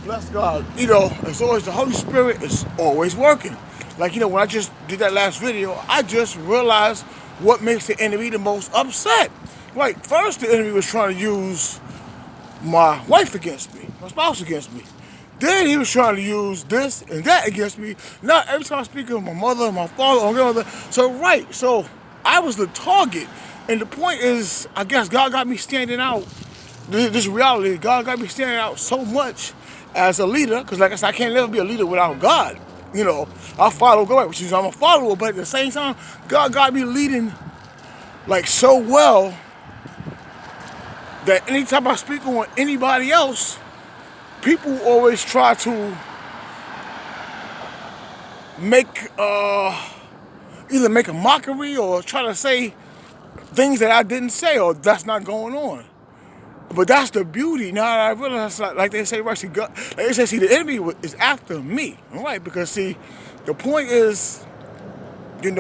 Bless God. As always, the Holy Spirit is always working. Like, when I just did that last video, I just realized what makes the enemy the most upset. Right, first the enemy was trying to use my wife against me, my spouse against me. Then he was trying to use this and that against me. Now every time I speak of my mother, my father, or grandmother. So I was the target. And the point is, I guess God got me standing out. This reality, God got me standing out so much as a leader, because like I said, I can't never be a leader without God. I follow God, which is I'm a follower, but at the same time, God got me leading like so well that anytime I speak on anybody else, people always try to make either make a mockery or try to say things that I didn't say or that's not going on. But that's the beauty. Now that I realize, like they say, right? See, God, like they say, see, the enemy is after me, all right? Because see, the point is, like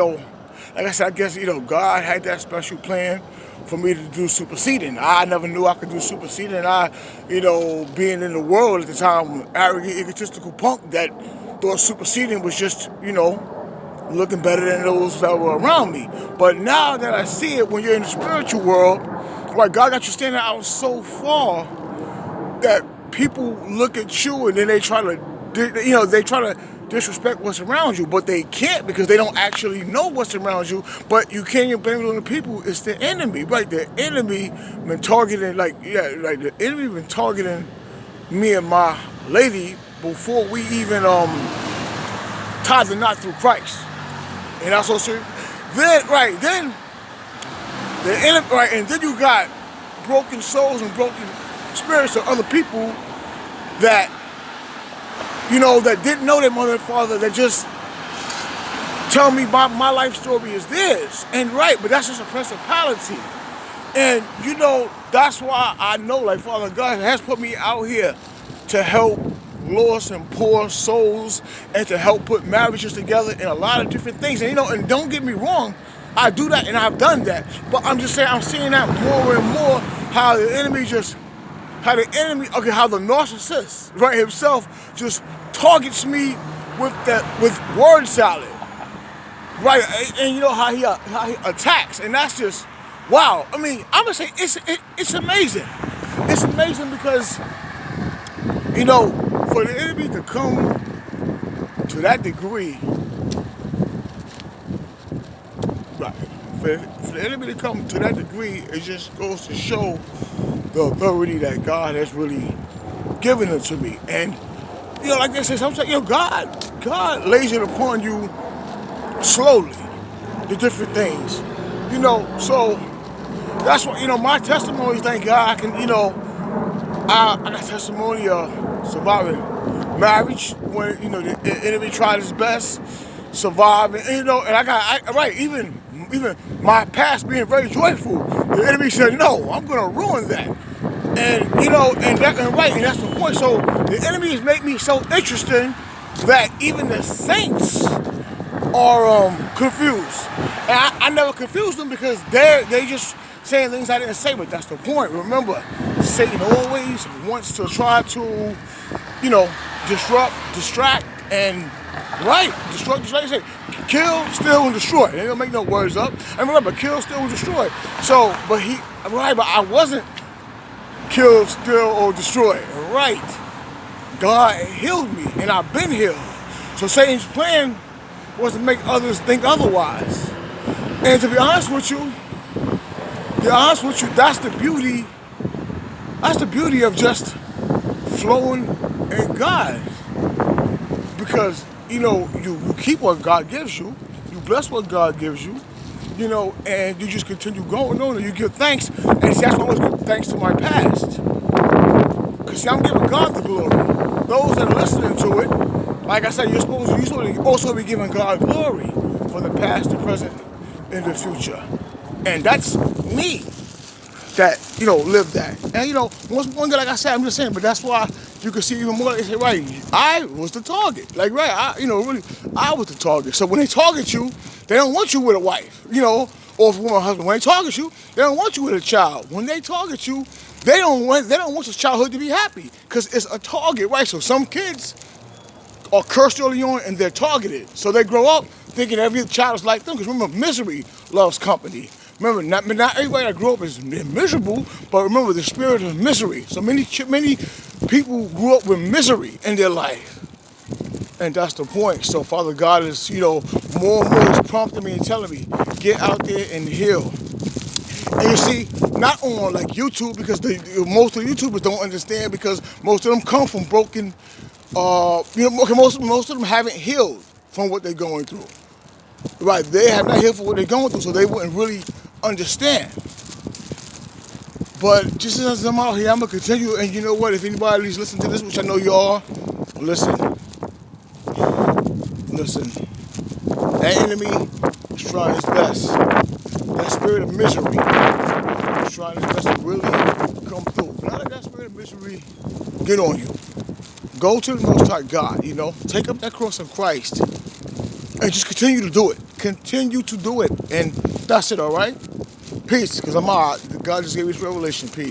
I said, I guess God had that special plan for me to do superseding. I never knew I could do superseding. Being in the world at the time, arrogant, egotistical punk that thought superseding was just, looking better than those that were around me. But now that I see it, when you're in the spiritual world, like God got you standing out so far that people look at you and then they try to disrespect what's around you, but they can't because they don't actually know what's around you. But you can't blame it on the people. It's the enemy, right? The enemy been targeting, the enemy been targeting me and my lady before we even tied the knot through Christ. And that's so serious. Then the enemy, and then you got broken souls and broken spirits of other people that that didn't know their mother and father, that just tell me my life story is theirs. But that's just a principality. And that's why I know, like, Father God has put me out here to help lost and poor souls and to help put marriages together and a lot of different things. And and don't get me wrong, I do that and I've done that. But I'm just saying, I'm seeing that more and more, how the narcissist, right, himself just targets me with word salad, right? And how he attacks, and that's just wow. I mean, I'm gonna say it's amazing. It's amazing because for the enemy to come to that degree, right? For the enemy to come to that degree, it just goes to show the authority that God has really given it to me. And like I said, sometimes God lays it upon you slowly, the different things. So that's why my testimony. Thank God I can. I got testimony of surviving marriage when the enemy tried his best, surviving. And I got even my past being very joyful. The enemy said, "No, I'm gonna ruin that." And and that's the point. So the enemy has made me so interesting that even the saints are confused. And I never confuse them because they just saying things I didn't say, but that's the point. Remember, Satan always wants to try to, disrupt, distract, and destroy, kill, steal, and destroy. They don't make no words up. And remember, kill, steal, and destroy. So, but I wasn't kill, steal, or destroy. Right. God healed me, and I've been healed. So Satan's plan was to make others think otherwise. And to be honest with you, that's the beauty. That's the beauty of just flowing in God. Because, you keep what God gives you. You bless what God gives you. And you just continue going on and you give thanks. And see, that's why I always give thanks to my past. Because see, I'm giving God the glory. Those that are listening to it, like I said, you're supposed to also be giving God glory for the past, the present, and the future. And that's me that, live that. And, one day, like I said, I'm just saying, but that's why you can see even more, they say, right, I was the target. Like, right, I was the target. So when they target you, they don't want you with a wife, or if a woman or husband. When they target you, they don't want you with a child. When they target you, They don't want your childhood to be happy because it's a target, right? So some kids are cursed early on and they're targeted. So they grow up thinking every child is like them. Because remember, misery loves company. Remember, not everybody that grew up is miserable, but remember the spirit of misery. So many people grew up with misery in their life. And that's the point. So Father God is, more and more is prompting me and telling me, get out there and heal. And you see, not on like YouTube, because most of the YouTubers don't understand, because most of them come from broken, most of them haven't healed from what they're going through. Right, they have not healed from what they're going through, so they wouldn't really understand. But just as I'm out here, I'm going to continue, and you know what, if anybody's listening to this, which I know you are, listen. That enemy is trying his best. That spirit of misery is trying his best to really come through. Now let that spirit of misery get on you. Go to the Most High God, take up that cross of Christ and just continue to do it. Continue to do it. And that's it, all right? Peace, because I'm out. God just gave me this revelation. Peace.